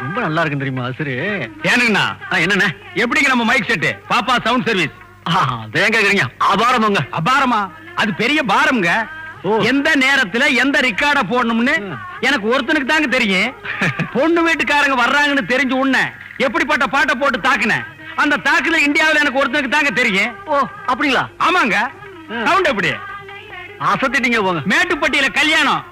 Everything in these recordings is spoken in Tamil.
ரொம்ப நல்லா இருக்கு தெரியுமா சரி ஏனுங்கண்ணா என்னண்ணா எப்படிங்க நம்ம மைக் செட்டு பாப்பா சவுண்ட் சர்வீஸ் ஏன் கேக்குறீங்க அபாரமாங்க அபாரமா அது பெரிய பாரம்ங்க எந்த நேரத்துல எந்த ரெக்கார்ட போடணும்னு எனக்கு ஒருத்தனுக்கு தாங்க தெரியும் பொண்ணு வீட்டுக்காரங்க வர்றாங்கன்னு தெரிஞ்சு உடனே எப்படிப்பட்ட பாட்டை போட்டு தாக்குனேன் அந்த தாக்குல இந்தியாவில் எனக்கு ஒருத்தனுக்கு தாங்க தெரியும் ஓ அப்படிங்களா ஆமாங்க சவுண்ட் எப்படி அசத்திட்டீங்க போங்க மேட்டுப்பட்டியில கல்யாணம்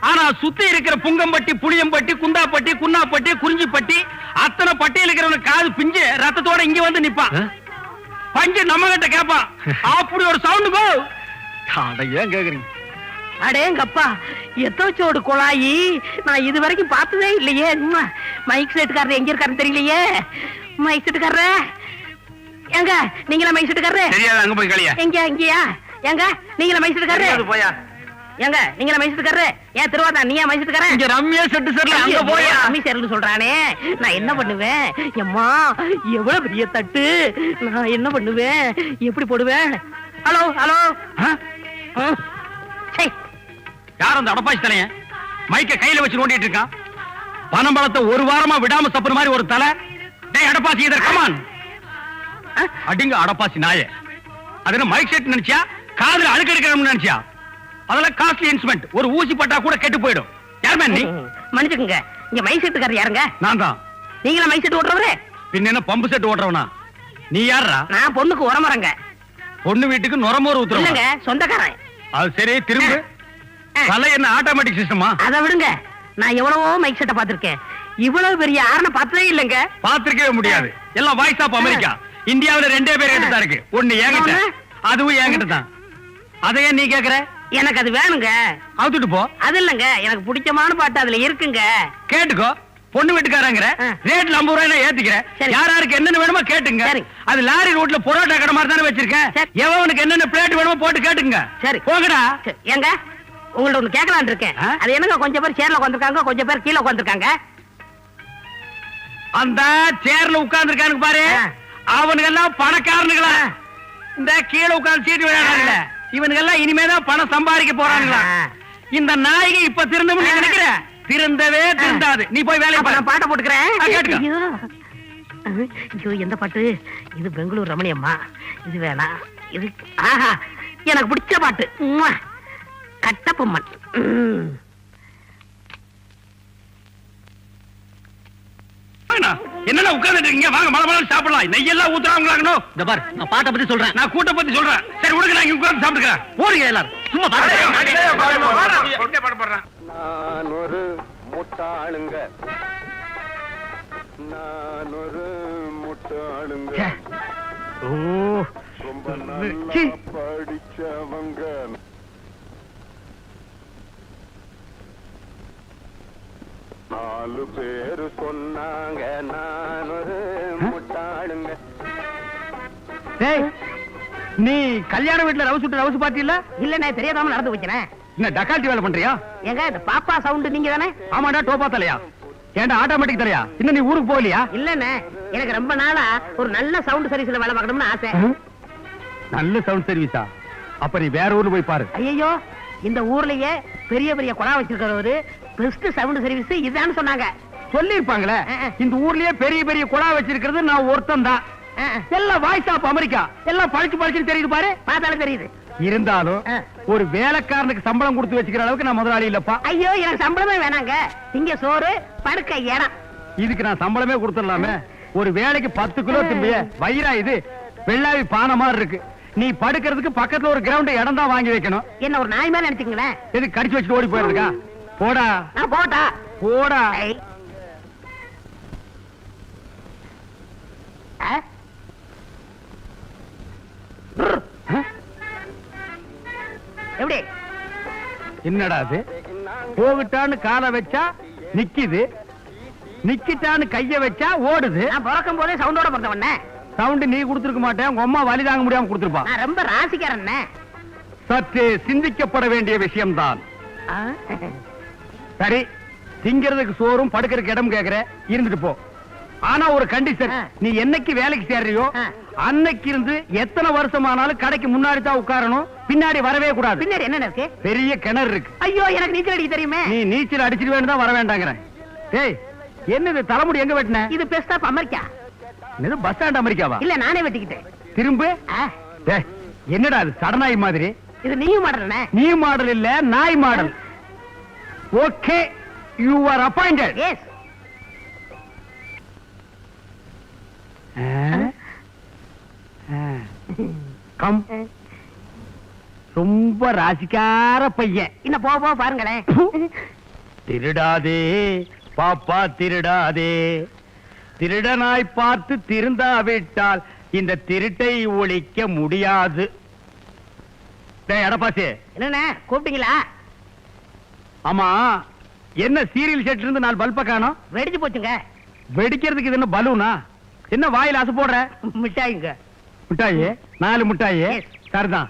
ஆனா சுத்தி இருக்கிற புங்கம்பட்டி புளியம்பட்டி குந்தாப்பட்டி குன்னாப்பட்டி குறிஞ்சிப்பட்டி அத்தனை பட்டியல் இருக்கிறவங்க காது பிஞ்சு ரத்தத்தோட இங்க வந்து நிப்பான் பஞ்சு நம்ம கிட்ட கேப்பான் அப்படி ஒரு சவுண்ட் போ ஏன் கேக்குறீங்க அடேங்கப்பா எத்தோச்சோடு குழாயி நான் இது வரைக்கும் பார்த்ததே இல்லையே மைக் செட்டுக்காரர் எங்க இருக்காருன்னு தெரியலையே மைக் செட்டுக்காரர எங்க நீங்களா மைக் செட்டுக்காரரு தெரியாது அங்க போய் கலியா எங்க இங்கயா எங்க நீங்களா மைக் செட்டுக்காரரு போயா எங்க நீங்களா மைக் செட்டுக்காரரு ஏன் திருவாதா நீயா மைக் செட்டுக்காரன் இங்க ரம்யா செட்டு சர்ல அங்க போயா ரம்மி சேர்னு சொல்றானே நான் என்ன பண்ணுவேன் அம்மா எவ்வளவு பெரிய தட்டு நான் என்ன பண்ணுவேன் எப்படி போடுவேன் ஹலோ ஹலோ யார் அந்த அடப்பாச்சி தலைய மைக்க கையில வச்சு நோண்டிட்டு இருக்கான் பனம்பழத்தை ஒரு வாரமா விடாம சப்புற மாதிரி ஒரு தலை டேய் அடப்பாச்சி இதர் கமான் அடிங்க அடப்பாச்சி நாயே அது என்ன மைக் செட் நினைச்சியா காதுல அழுக்கு எடுக்கணும்னு நினைச்சியா அதெல்லாம் காஸ்ட்லி இன்ஸ்ட்ருமெண்ட் ஒரு ஊசி பட்டா கூட கெட்டு போயிடும் யாருமே நீ மன்னிச்சுக்கங்க இங்க மைக் செட்டுக்காரர் யாருங்க நான் தான் நீங்களா மைக் செட் ஓட்டுறவரே பின்ன என்ன பம்பு செட் ஓட்டுறவனா நீ யாரா நான் பொண்ணுக்கு உரமரங்க பொண்ணு வீட்டுக்கு நுரமோர் ஊத்துறவங்க சொந்தக்காரன் அது சரி திரும்ப தலை என்ன ஆட்டோமேட்டிக் சிஸ்டமா அதை விடுங்க நான் எவ்வளவோ மைக் செட்டை பார்த்திருக்கேன் இவ்வளவு பெரிய ஆரணை பார்த்ததே இல்லைங்க பார்த்திருக்கவே முடியாது எல்லாம் வாய்ஸ் ஆஃப் அமெரிக்கா இந்தியாவுல ரெண்டே பேர் கிட்ட தான் இருக்கு ஒண்ணு என்கிட்ட அதுவும் என்கிட்ட தான் அதையே நீ கேக்குற எனக்கு அது வேணுங்க அவுத்துட்டு போ அது இல்லங்க எனக்கு பிடிச்சமான பாட்டு அதுல இருக்குங்க கேட்டுக்கோ பொண்ணு வீட்டுக்காரங்கிற ரேட்ல 50 ரூபாய் ஏத்திக்கிறேன் யாராருக்கு என்னென்ன வேணுமோ கேட்டுங்க அது லாரி ரோட்ல பொரோட்டா கடை மாதிரி தானே வச்சிருக்கேன் எவனுக்கு என்னென்ன பிளேட் வேணுமோ போட்டு கேட்டுங்க சரி போங்கடா ஏங்க உங்கள்ட்ட ஒண்ணு கேட்கலான்னு இருக்கேன் அது என்னங்க கொஞ்சம் பேர் சேர்ல உட்காந்துருக்காங்க கொஞ்சம் பேர் கீழே உட்காந்துருக்காங்க அந்த சேர்ல உட்கார்ந்து இருக்கானுங்க பாரு அவனுங்க எல்லாம் பணக்காரனுங்களா இந்த கீழே உட்கார்ந்து சீட்டு விளையாடுறாங்க இவனுங்க எல்லாம் இனிமேதான் பணம் சம்பாதிக்க போறாங்களா இந்த நாயகி இப்ப திருந்தம் நினைக்கிற திருந்தவே திருந்தாது நீ போய் வேலையை நான் பாட்டை போட்டுக்கிறேன் கேட்டுக்க எந்த பாட்டு இது பெங்களூர் ரமணியம்மா இது வேணாம் இது ஆஹா எனக்கு பிடிச்ச பாட்டு கட்டப்பொம்மன் என்னடா உட்கார்ந்துட்டு இருக்கீங்க வாங்க மலை மலை சாப்பிடலாம் நெய்யெல்லாம் ஊத்துறாங்களாங்கனோ இந்த பார் நான் பாட்டை பத்தி சொல்றேன் நான் கூட்ட பத்தி சொல்றேன் சரி உடுங்க நான் இங்க உட்கார்ந்து சாப்பிடுறேன் போறீங்க எல்லாரும் சும்மா பாட்டு போடுறேன் நான் ஒரு முட்டாளுங்க நான் ஒரு முட்டாளுங்க ரொம்ப நல்லா படிச்சவங்க நாலு பேரு சொன்னாங்க நான் ஒரு முட்டாளுங்க நீ கல்யாண வீட்டுல ரவுசு பாத்தீங்களா இல்ல நான் தெரியாதாம நடந்து வைக்கிறேன் என்ன டக்கால்ட்டி வேலை பண்றியா ஏங்க இந்த பாப்பா சவுண்ட் நீங்க தானே ஆமாடா டோப்பா தலையா ஏன்டா ஆட்டோமேட்டிக் தலையா இன்னும் நீ ஊருக்கு போகலையா இல்லண்ணே எனக்கு ரொம்ப நாளா ஒரு நல்ல சவுண்ட் சர்வீஸ்ல வேலை பார்க்கணும்னு ஆசை நல்ல சவுண்ட் சர்வீஸா அப்ப நீ வேற ஊர்ல போய் பாரு ஐயோ இந்த ஊர்லயே பெரிய பெரிய குழா வச்சிருக்கிறவரு பெஸ்ட் சவுண்ட் சர்வீஸ் இதுதான் சொன்னாங்க சொல்லிருப்பாங்களே இந்த ஊர்லயே பெரிய பெரிய குழா வச்சிருக்கிறது நான் ஒருத்தன் தான் எல்லாம் வாய்ஸ் ஆஃப் அமெரிக்கா எல்லாம் பழிச்சு தெரியுது பாரு பார்த்தாலும் தெரியுது இருந்தாலும் ஒரு வேலைக்காரனுக்கு சம்பளம் கொடுத்து வச்சுக்கிற அளவுக்கு நான் முதலாளி இல்லப்பா ஐயோ எனக்கு சம்பளமே வேணாங்க இங்க சோறு படுக்க இடம் இதுக்கு நான் சம்பளமே கொடுத்துடலாமே ஒரு வேலைக்கு 10 கிலோ திம்பிய வயிறா இது வெள்ளாவி பானை மாதிரி இருக்கு நீ படுக்கிறதுக்கு பக்கத்துல ஒரு கிரவுண்ட் இடம் தான் வாங்கி வைக்கணும் என்ன ஒரு நாய் மாதிரி நினைச்சீங்களேன் எது கடிச்சு வச்சுட்டு ஓடி போயிருக்கா போடா போட்டா போடா எப்படி என்னடா அது போகிட்டான்னு காலை வச்சா நிக்குது நிக்கிட்டான்னு கைய வச்சா ஓடுது நான் பிறக்கும் போதே சவுண்டோட பிறந்தவண்ணே சவுண்ட் நீ கொடுத்துருக்க மாட்டேன் உங்க அம்மா வலி தாங்க முடியாம கொடுத்துருப்பா நான் ரொம்ப ராசிக்காரன் சற்று சிந்திக்கப்பட வேண்டிய விஷயம்தான் சரி திங்கிறதுக்கு சோறும் படுக்கிறதுக்கு இடம் கேக்குற இருந்துட்டு போ ஆனா ஒரு கண்டிஷன் நீ என்னைக்கு வேலைக்கு சேர்றியோ அன்னைக்கு இருந்து எத்தனை வருஷமானாலும் கடைக்கு முன்னாடி தான் உட்காரணும், பின்னாடி வரவே கூடாது. பின்னாடி என்ன இருக்கு? பெரிய கிணறு இருக்கு. ஐயோ, எனக்கு நீச்சல் அடிக்க தெரியுமே. நீ நீச்சல் அடிச்சிட்டு தான் வர வேண்டாங்கிறேன். ஏய், என்னது தலைமுடி எங்க வெட்டின? இது பெஸ்ட் ஆஃப் அமெரிக்கா. இது பஸ் ஸ்டாண்ட் அமெரிக்காவா? இல்ல, நானே வெட்டிக்கிட்டேன். திரும்ப ஆ, டேய், என்னடா அது சடநாய் மாதிரி? இது நீயும் மாடறனே. நீ மாடல் இல்ல, நாய் model. Okay, you are appointed. Yes. Come. ரொம்ப ராசிக்கார பையன். இன்னும் போக போக பாருங்களேன். திருடாதே பாப்பா திருடாதே, திருடனாய் பார்த்து திருந்தாவிட்டால் இந்த திருட்டை ஒழிக்க முடியாது. டேய் எடப்பாசி. என்னண்ணே கூப்பிட்டீங்களா? ஆமா, என்ன சீரியல் செட்ல இருந்து 4 பல்ப காணோம்? வெடிச்சு போச்சுங்க. வெடிக்கிறதுக்கு இது என்ன பலூனா? என்ன வாயில அசை போடுற? மிட்டாய்ங்க. முட்டாயி? 4 முட்டாயி? Yes. சரிதான்.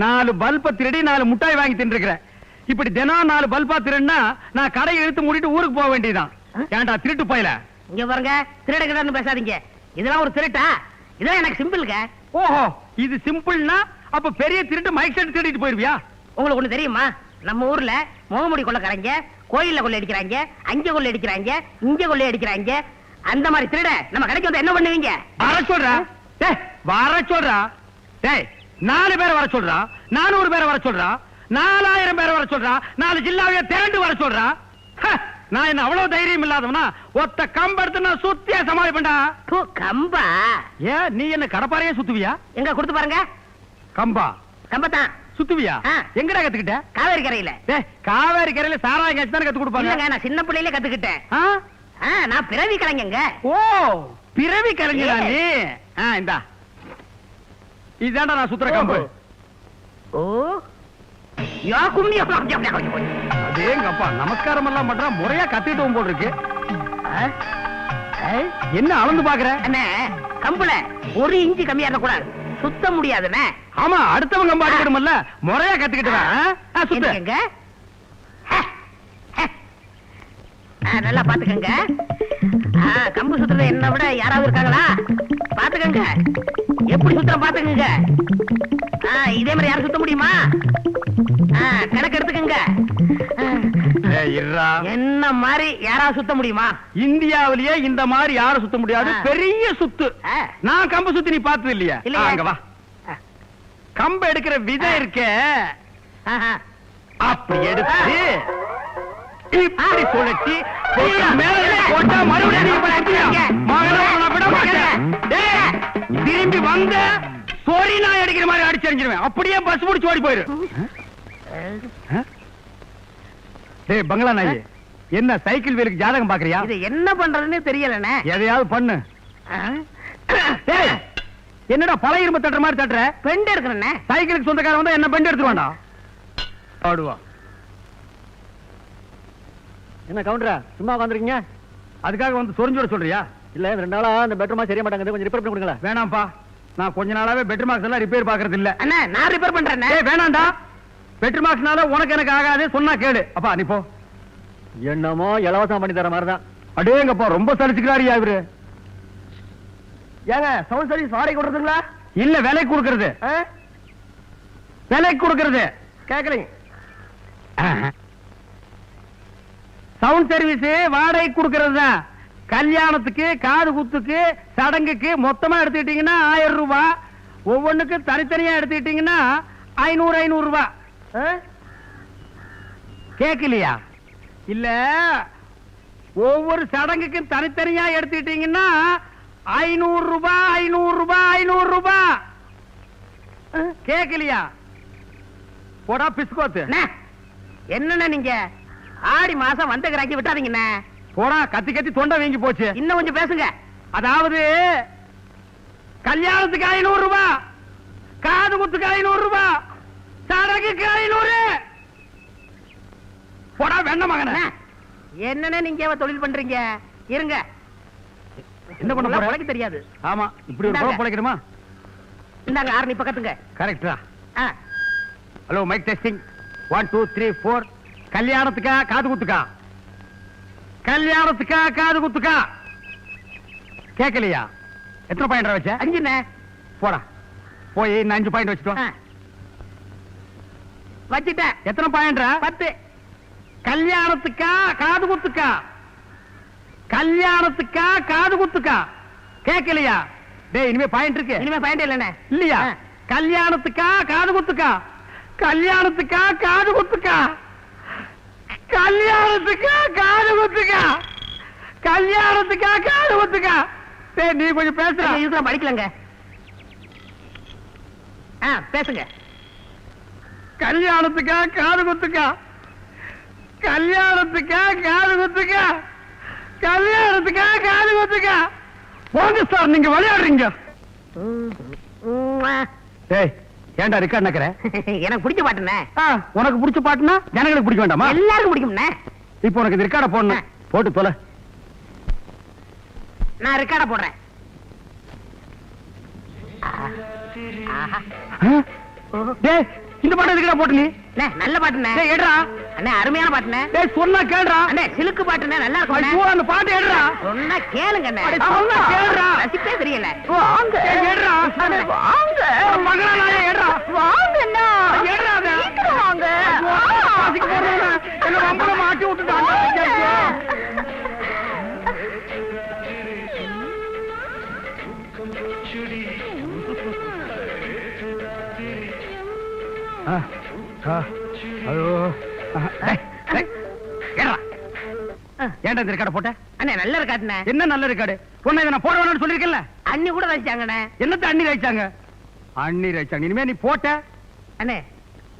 4 பல்ப திருடி 4 முட்டாய் வாங்கி தின்றுக்கிற. இப்படி தினம் 4 பல்பா திருடுனா நான் கடையை இழுத்து மூடிட்டு ஊருக்கு போக வேண்டியதுதான். ஏன்டா திருட்டு போயில? இங்க பாருங்க, திருடகிடன்னு பேசாதீங்க. இதெல்லாம் ஒரு திருட்டா? இதெல்லாம் எனக்கு சிம்பிளுங்க. ஓஹோ, இது சிம்பிள்னா அப்ப பெரிய திருட்டு மைக் செட் திருடிட்டு போயிருவியா? உங்களுக்கு ஒண்ணு தெரியுமா? நம்ம ஊர்ல முகமுடி கொள்ளைக்காரங்க கோயில்ல கொள்ளை அடிக்கிறாங்க, அங்க கொள்ளை அடிக்கிறாங்க, இங்க கொள்ளை அடிக்கிறாங்க. அந்த மாதிரி திருட நம்ம கடைக்கு வந்து என்ன பண்ணுவீங்க? வர சொல்றா. டேய் வர சொல்றா. டேய் 4 பேரை வர சொல்றா, 400 பேரை வர சொல்றா, 4000 பேரை வர சொல்றா, 4 ஜில்லாவைய திரண்டு வர சொல்றா. நான் என்ன அவ்வளவு தைரியம் இல்லாதவனா? ஒத்த கம்ப எடுத்து நான் சுத்தியா சமாளிப்பேன்டா. தூ, கம்பா? ஏன் நீ என்ன கடப்பாறையே சுத்துவியா? எங்க கொடுத்து பாருங்க. கம்பா கம்பத்தான் சுத்துவியா? ஆ. எங்கடா கத்துக்கிட்ட? காவேரி கரையில. டேய் காவேரி கரையில சாராயம் காய்ச்சி தானே கத்து கொடுப்பாங்க. இல்லங்க, நான் சின்ன பிள்ளையிலே கத்துக்கிட்டேன். ஆ? நான் பிறவி கலைஞங்க. ஓ, பிறவி கலைஞரா Yes. நீ? இந்தா இதாண்டா நான் சுத்துற கம்பு. ஓ, யா கும்மியா. அதேங்கப்பா, நமஸ்காரம் எல்லாம் பண்றா, முறையா கத்திட்டு போல் இருக்கு. என்ன அளந்து பாக்குற? அண்ணே, கம்புல 1 இன்ச்சு கம்மியா இருக்க கூடாது, சுத்த முடியாதுண்ணே. ஆமா, அடுத்தவங்க கம்பு அடிக்கணும்ல, முறையா கத்துக்கிட்டு வா. சுத்து. என்னங்க? நல்லா பாத்துக்கங்க. கம்பு சுத்துறது என்ன விட யாராவது இருக்காங்களா? பாத்துக்கங்க, எப்படி சுத்துற பாத்துக்கங்க. இதே மாதிரி யாரும் சுத்த முடியுமா? கணக்கு எடுத்துக்கங்க. என்ன மாதிரி யாராவது சுத்த முடியுமா? இந்தியாவிலேயே இந்த மாதிரி யாரும் சுத்த முடியாது. பெரிய சுத்து. நான் கம்பு சுத்தி நீ பார்த்தது இல்லையா? அங்க வா. கம்பு எடுக்கிற விதம் இருக்க, அப்படி எடுத்து இப்படி சுழட்டி மேல போட்டா மறுபடியும் நீ சுத்தியா? மகனே, நான் விட மாட்டேன். டேய், திரும்பி வந்த சோரி நாய் அடிக்கிற மாதிரி அடிச்சறிஞ்சிருவேன். அப்படியே பஸ் முடிச்சு ஓடி போயிரு. டேய் பங்களா நாய், என்ன சைக்கிள் வீலுக்கு ஜாதகம் பாக்குறியா? இது என்ன பண்றதுன்னு தெரியலண்ணே. எதையாவது பண்ணு. டேய், என்னடா பழைய இரும்பு தட்டுற மாதிரி தட்டுற? பெண்டு இருக்கிறண்ணே. சைக்கிளுக்கு சொந்தக்காரன் வந்தா என்ன பெண்டு எடுத்து வேண்டாம். ஆடுவா. என்ன கவுண்டரா சும்மா உட்காந்துருக்கீங்க? அதுக்காக வந்து சொரிஞ்சு விட சொல்றியா? இல்ல 2 நாளா அந்த பெட்ரூமா சரியா மாட்டாங்க, கொஞ்சம் ரிப்பேர் பண்ணி கொடுங்களேன். வேணாம்ப்பா, நான் கொஞ்ச நாளாவே பெட்ரூம் மார்க்ஸ் எல்லாம் ரிப்பேர் பாக்குறது இல்ல. அண்ணா, நான் ரிப்பேர் பண்றேன். ஏய் வேணாம்டா, பெட்ரூம் மார்க்ஸ்னால உனக்கு எனக்கு ஆகாது, சொன்னா கேளு. அப்பா நீ போ. என்னமோ இலவசம் பண்ணி தர மாதிரிதான். அடேங்கப்பா, ரொம்ப சலிச்சுக்கிறாரியா இவரு. ஏங்க சவுண்ட் சர்வீஸ் வாடகை கொடுத்துங்களா? இல்ல விலை கொடுக்கறது. விலை கொடுக்கறது கேட்கலீங்க. சவுண்ட் சர்வீஸ் வாடகை கொடுக்கறது தான். கல்யாணத்துக்கு, காது குத்துக்கு, சடங்குக்கு மொத்தமா எடுத்துக்கிட்டீங்கன்னா 1000 ரூபாய், ஒவ்வொன்றுக்கு தனித்தனியா எடுத்துக்கிட்டீங்கன்னா 500 ரூபாய். கேட்கலையா? இல்ல ஒவ்வொரு சடங்குக்கும் தனித்தனியா எடுத்துக்கிட்டீங்கன்னா 500 ரூபாய், 500 ரூபாய், 500 ரூபாய். கேட்கலையா? போடா பிஸ்கோத்து. என்னண்ணே நீங்க ஆடி மாசம் வந்த கிராக்கி விட்டாதீங்கண்ணே. போடா, கத்தி கத்தி தொண்டை வீங்கி போச்சு. இன்னும் கொஞ்சம் பேசுங்க. அதாவது கல்யாணத்துக்கு 500 ரூபாய், காது குத்துக்கு 500 ரூபாய், சடங்குக்கு 500. போடா வெண்ண மகனே. என்னண்ணே நீங்க தொழில் பண்றீங்க? இருங்க, என்ன பண்ண போற? உனக்கு தெரியாது. ஆமா, இப்படி ஒரு குழப்பம் பிழைக்கணுமா? இந்தாங்க ஆரணி பக்கத்துங்க. கரெக்டா? Hello, mic testing 1 2 3 4. கல்யாணத்துக்கா காது குத்துக்கா? கல்யாணத்துக்கா காது குத்துக்கா? கேட்கலையா? எத்தனை பாயிண்ட் வச்ச? 5ண்ணே. போடா போய் 5 பாயிண்ட் வச்சுட்டு வா. வச்சிட்டேன். எத்தனை பாயிண்ட்ரா? 10. கல்யாணத்துக்கா காது குத்துக்கா? கல்யாணத்துக்கா காது குத்துக்கா? கேட்கலையா? டேய் இனிமே பாயிண்ட் இருக்கு இனிமே பாயிண்ட் இல்லண்ணே. இல்லையா? கல்யாணத்துக்கா காது குத்துக்கா? கல்யாணத்துக்கா காது குத்துக்கா? கல்யாணத்துக்கா காது குத்துக்கா? கல்யாணத்துக்கா காது குத்துக்கா? டேய் நீ கொஞ்சம் பேசுற. இதுதான் படிக்கலங்க. பேசுங்க. கல்யாணத்துக்கா காது குத்துக்கா? கல்யாணத்துக்கா காது குத்துக்கா? கல்யாணத்துக்கா காது குத்துக்கா? போங்க சார், நீங்க விளையாடுறீங்க. ஏய் ஏன்டா ரெக்கார்ட் நக்கற? எனக்கு பிடிச்ச பாட்டுண்ணே. உனக்கு பிடிச்ச பாட்டுனா ஜனங்களுக்கு பிடிக்க வேண்டாமா? எல்லாருக்கும் பிடிக்கும்ண்ணே. இப்போ உனக்கு ரெக்கார்ட போடணும். போட்டு தொலை. நான் ரெக்கார்ட போடுறேன். டேய் இந்த பாட்டு எதுக்குடா போட்டு நீ? நல்ல பாட்டுண்ணே. டேய் எடுடா. அண்ணே அருமையான பாட்டுண்ணே. டேய் சொன்னா கேளுடா. அண்ணே சிலுக்கு பாட்டுண்ணே, நல்லா இருக்கும். ஐயோ அந்த பாட்டு எடுடா. சொன்னா கேளுங்க அண்ணே. அட சொன்னா கேளுடா. ரசிப்பே தெரியல. வாங்க. டேய் எடுடா. அண்ணே வாங்க. மகளா நாயே எடுடா. வாங்க அண்ணா. எடுடா அத. சீக்கிரம் வாங்க. பாசிக்கு போறேன்னா என்ன வம்பல மாட்டி விட்டுட்டாங்க. ஏன்டா இந்த ரெக்கார்ட போட்ட? அண்ணே நல்ல ரெக்கார்டுண்ணே. என்ன நல்ல ரெக்கார்டு? உன்னை இதை நான் போட வேணும்னு சொல்லிருக்கேன்ல. அண்ணி கூட ரசிச்சாங்கண்ணே. என்னத்த அண்ணி ரசிச்சாங்க? அண்ணி ரசிச்சாங்க. இனிமே நீ போட்ட அண்ணே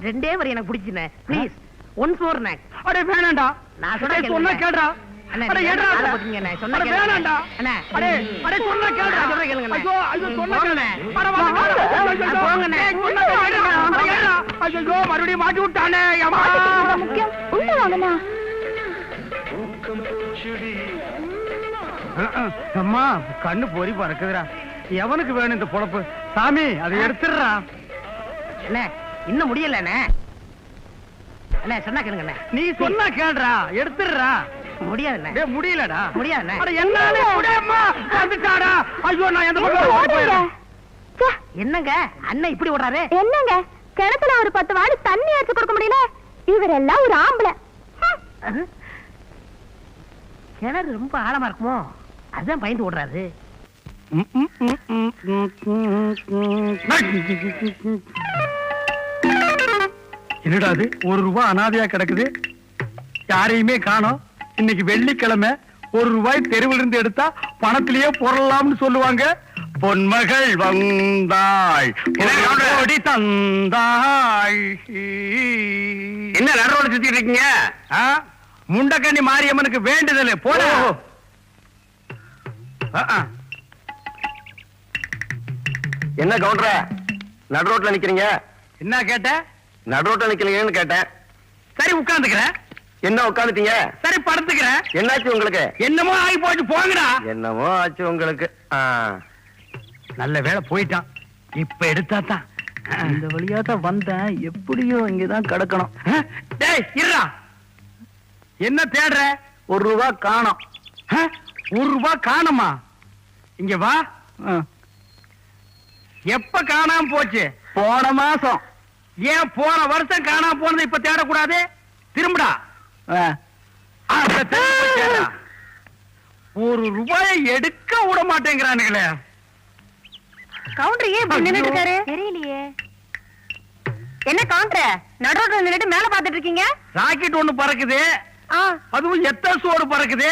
2 வரி எனக்கு பிடிச்சுண்ணே. ப்ளீஸ் ஒன்ஸ் மோர் அண்ணே. அடே வேணாம்டா. நான் சொன்னா சொன்னா கேளுடா. அண்ணே அட ஏடா நல்லா போட்டீங்க அண்ணே. சொன்னா அட கேளுங்க வேணாம்டா. அண்ணே. அடே அடே சொன்னா கேளுடா. நான் சொல்றேன் கேளுங்க அண்ணே. ஐயோ ஐயோ சொன்னா கேளுடா. அட வாங்க. போங்கண்ணே. சொன்னா கேளுடா. அட ஏடா. ஐயோ மறுபடியும் மாட்டி விட்டானே. அம்மா முக்கியம் உள்ள வாங்கண்ணா. அம்மா கண்ணு பொறி பறக்குதுடா. எவனுக்கு வேணும் இந்த பொழப்பு? சாமி அதை எடுத்துடுறா. அண்ணே இன்னும் முடியல அண்ணே. அண்ணே சொன்னா கேளுங்க அண்ணே. நீ சொன்னா கேளுடா. எடுத்துடுறா. முடியாதுண்ணே. டேய் முடியலடா. முடியாதுண்ணே. அட என்னால முடியம்மா. வந்துட்டாடா. ஐயோ நான் எந்த பக்கம் போறேன்? என்னங்க அண்ணன் இப்படி ஓடுறாரு? என்னங்க கிணத்துல ஒரு 10 வாடி தண்ணி எடுத்து கொடுக்க முடியல? இவரெல்லாம் ஒரு ஆம்பளை. கிணறு ரொம்ப ஆழமா இருக்குமோ, அதான் பயந்து ஓடுறாரு. என்னடா அது? ₹1 அனாதையா கிடக்குது. யாரையுமே காணோம். இன்னைக்கு வெள்ளிக்கிழமை. ₹1 தெருவில் இருந்து எடுத்தா பணத்திலேயே பொருளாம்னு சொல்லுவாங்க. பொன்மகள் வந்தாள் பொடி தந்தாள். என்ன நடுரோடு சுத்திட்டு இருக்கீங்க? முண்டக்கண்ணி மாரியம்மனுக்கு வேண்டுதல் போட. என்ன கவுண்டர நடுரோட்ல நிக்கிறீங்க? என்ன கேட்ட? நடுரோட்ல நிக்கிறீங்கன்னு கேட்டேன். சரி உட்கார்ந்துக்கிறேன். என்ன உட்காந்துட்டீங்க? சரி படுத்துக்கிறேன். என்னாச்சு உங்களுக்கு? என்னமோ ஆகி போச்சு போங்கடா. என்னமோ ஆச்சு உங்களுக்கு. நல்ல வேளை போயிட்டான். இப்ப எடுத்தா தான். இந்த வழியா தான் வந்தேன். எப்படியோ இங்கதான் கிடக்கணும். டேய் இருடா. என்ன தேடுற? ₹1 காணோம். ₹1 காணுமா? இங்க வா. எப்ப காணாம போச்சு? போன மாசம். ஏன் போன வருஷம் காணாம போனது இப்ப தேடக்கூடாது? திரும்புடா. ₹1 எடுக்க விட மாட்டேங்கிறானுங்களே. கவுண்டர் ஏன் இப்படி நின்னுட்டு இருக்காரு? தெரியலையே. என்ன கவுண்டர் நடுரோட்ல நின்னுட்டு மேல பாத்துட்டு இருக்கீங்க? ராக்கெட் ஒண்ணு பறக்குது. அதுவும் எத்தசோடு பறக்குது.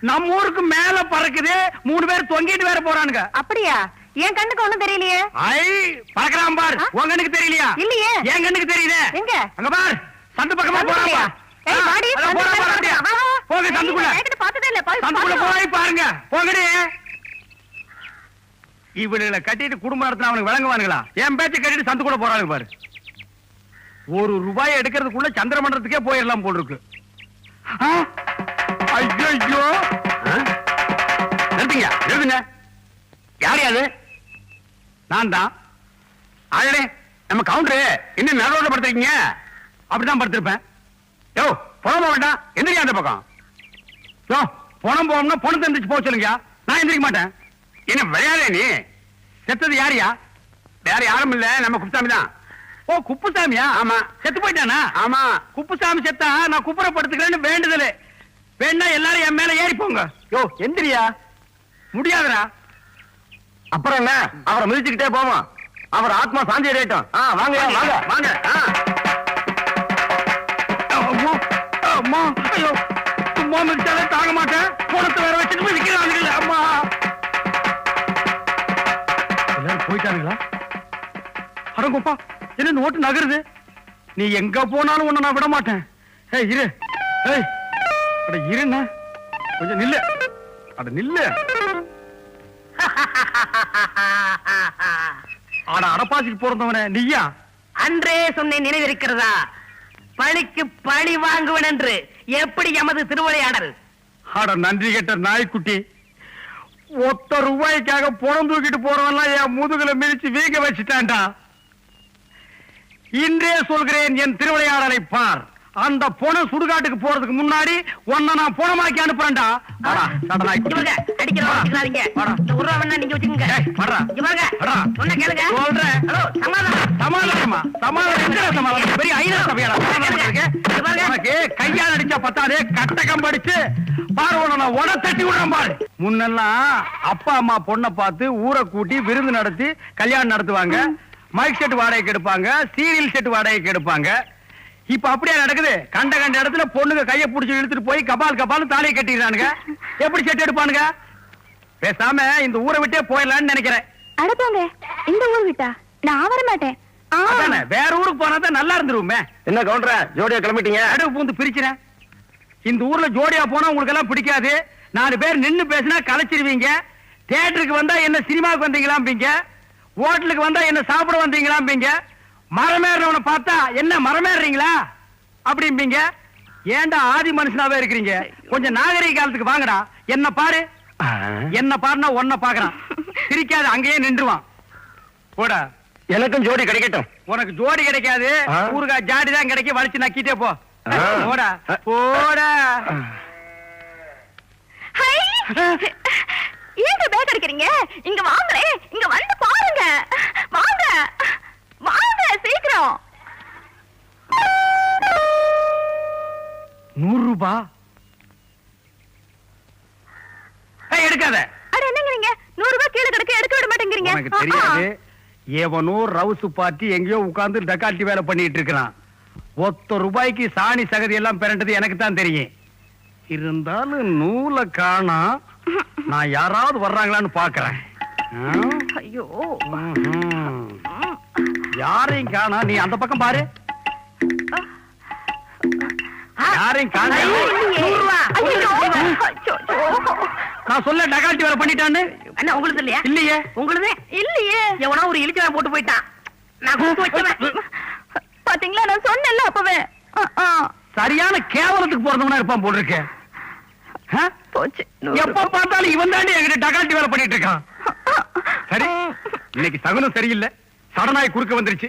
நம்ம ஊருக்கு மேல பறக்குது. 3 பேர் தொங்கிட்டு வேற போறானுங்க. அப்படியா? என் கண்ணுக்கு ஒண்ணும் தெரியலையே. ஐ பறக்கறான் பார். உன் கண்ணுக்கு தெரியலையா? இல்லையே. என் கண்ணுக்கு தெரியுதே. எங்க? அங்க பார். சந்து பக்கமா போறான் பார். ஏய் வாடி, அதான் போறான் பார் அப்படியே. போங்க சந்துக்குள்ள. நேத்து பார்த்ததே இல்ல. சந்துக்குள்ள போய் பாருங்க. போங்கடி. இவனுங்களை கட்டிட்டு குடும்பம் நடத்தின அவனுக்கு விளங்குவானுங்களா? என் பேச்சை கட்டிட்டு சந்துக்குள்ள போறானுங்க பாரு. ₹1 எடுக்கிறதுக்குள்ள சந்திரமண்டலத்துக்கே போயிடலாம் போல் இருக்கு. ஐயோ நிறுத்துங்க நிறுத்துங்க. யார் யாது? நான் தான். ஆளே நம்ம கவுண்டரு இன்னும் நடுரோட படுத்திருக்கீங்க. அப்படிதான் படுத்திருப்பேன். யோ பணம் போக வேண்டாம். எந்திரிக்க அந்த பக்கம். யோ பணம் போகணும்னா பணத்தை எந்திரிச்சு போக சொல்லுங்க. நான் எந்திரிக்க மாட்டேன். என்ன விளையாடே நீ? செத்தது யாரியா? வேற யாரும் இல்ல, நம்ம குப்புசாமி தான். ஓ, குப்புசாமியா? ஆமா. செத்து போயிட்டானா? ஆமா. குப்புசாமி செத்தா நான் குப்புறப்படுத்துக்கிறேன்னு வேண்டுதல். வேணா எல்லாரும் என் மேல ஏறி போங்க. யோ எந்திரியா. முடியாதுடா. அப்புறம் என்ன, அவரை மிதிச்சுக்கிட்டே போவோம். அவர் ஆத்மா சாந்தி அடையட்டும். வாங்க வாங்க வாங்க. அம்மா, அம்மா, ஐயோ, சும்மா மிதிச்சாலே தாங்க மாட்டேன். போனத்தை வேற வச்சுட்டு மிதிக்கிறானுங்களே. அம்மா, எல்லாரும் போயிட்டானுங்களா? அடங்கப்பா, என்ன நோட்டு நகருது? நீ எங்க போனாலும் உன்னை நான் விட மாட்டேன். ஏய் இரு, ஏய் அட இருண்ணா, கொஞ்சம் நில்லு. அட நில்லு. அட அடப்பாசிக்கு பிறந்தவனே நீயா? அன்றே சொன்னேன், நினைவிருக்கிறதா? பழிக்கு பழி வாங்குவன் என்று. எப்படி எமது திருவிளையாடல்? அட நன்றி கெட்ட நாய்க்குட்டி. ஒத்த ரூபாய்க்காக புறம் தூக்கிட்டு போறவன்லாம் என் முதுகுல மிதிச்சு வீங்க வச்சுட்டான்டா. இன்றே சொல்கிறேன், என் திருவிளையாடலை பார். அந்த பொண சுடுகாட்டுக்கு போறதுக்கு முன்னாடி உன்னை நான் பொணமாக்கி அனுப்புறேன்டா. இவங்க அடிக்கிறவங்க அடிக்கிறாதீங்க. இந்த ஒரு ரூபா வேணா நீங்க வச்சுக்கோங்க. இவங்க சொன்ன கேளுங்க. சொல்றேன். ஹலோ, சமாதானம். சமாதானமா? சமாதானம் எங்கடா சமாதானம்? பெரிய ஐநா சபையாடா சமாதானம் இருக்கு? உனக்கு கையால் அடிச்சா பத்தாதே, கட்டகம் படிச்சு பாரு, உன்னை நான் உட தட்டி விடுறேன் பாரு. முன்னெல்லாம் அப்பா அம்மா பொண்ணை பார்த்து ஊரை கூட்டி விருந்து நடத்தி கல்யாணம் நடத்துவாங்க. மைக் செட் வாடகைக்கு எடுப்பாங்க, சீரியல் செட் வாடகைக்கு எடுப்பாங்க. இப்ப அப்படியே நடக்குது. கண்ட கண்ட இடத்துல பொண்ணுங்க கையை புடிச்சு இழுத்துட்டு போய் கபால் கபால் தாலியை கட்டிடுறானுங்க. எப்படி செட் எடுப்பானுங்க? பேசாம இந்த ஊரை விட்டே போயிடலான்னு நினைக்கிறேன். அடப்போங்க, இந்த ஊர் விட்டா நான் வர மாட்டேன். அதானே, வேற ஊருக்கு போனா தான் நல்லா இருந்துருவோமே. என்ன கவுண்டர, ஜோடியா கிளம்பிட்டீங்க? அடுப்பு பூந்து பிரிக்கிறேன். இந்த ஊர்ல ஜோடியா போனா உங்களுக்கு எல்லாம் பிடிக்காது. 4 பேர் நின்னு பேசினா கலைச்சிருவீங்க. தியேட்டருக்கு வந்தா என்ன சினிமாவுக்கு வந்தீங்களாம்பீங்க. ஹோட்டலுக்கு வந்தா என்ன சாப்பிட வந்தீங்களாம்பீங்க. மரமேறவனை பார்த்தா என்ன மரமேறீங்களா அப்படிம்பீங்க. ஏன்டா ஆதி மனுஷனாவே இருக்கிறீங்க? கொஞ்சம் நாகரிக காலத்துக்கு வாங்கடா. என்ன பாரு, என்ன பாருனா ஒன்ன பாக்குறான். சிரிக்காது, அங்கேயே நின்றுவான். போடா. எனக்கும் ஜோடி கிடைக்கட்டும். உனக்கு ஜோடி கிடைக்காது, ஊருக்கா ஜாடி தான் கிடைக்கும். வலிச்சு நக்கிட்டே போ. போடா போடா. ஏங்க பேக் அடிக்கிறீங்க? இங்க வாங்களே, இங்க வந்து பாருங்க. வாங்க வாங்க சீக்கிரம். 100 ரூபாய் எடுக்காத. அட என்னங்கறீங்க? 100 ரூபாய் கீழ கிடக்கு, எடுக்க விட மாட்டேங்கறீங்க. உனக்கு தெரியாது, எவனோ ரவுசு பார்ட்டி எங்கேயோ உட்கார்ந்து டக்காட்டி வேலை பண்ணிட்டு இருக்கிறான். ஒத்த ரூபாய்க்கு சாணி சகதி எல்லாம் பெறண்டது எனக்கு தான் தெரியும். இருந்தாலும் நூலை காணா. நான் யாராவது வர்றாங்களான்னு பாக்குறேன். ஐயோ, யாரையும் காணா. நீ அந்த பக்கம் பாரு. யாரையும் காணா. நான் சொல்ல டகாட்டி வேலை பண்ணிட்டான்னு. அண்ணா உங்களுக்கு இல்லையா? இல்லையே. உங்களுக்கு இல்லையே. எவனா ஒரு இழிச்சவன் போட்டு போயிட்டான். நான் கொடுத்து வச்சவன். பாத்தீங்களா, நான் சொன்னேன்ல அப்பவே. சரியான கேவலத்துக்கு போறதுனா இருப்பான் போல் இருக்கு. போச்சு. எப்ப பார்த்தாலும் இவன் தாண்டி என்கிட்ட டகாட்டி வேலை பண்ணிட்டு இருக்கான். சரி, இன்னைக்கு சகுனம் சரியில்லை. சடனாய் குறுக்க வந்துருச்சு.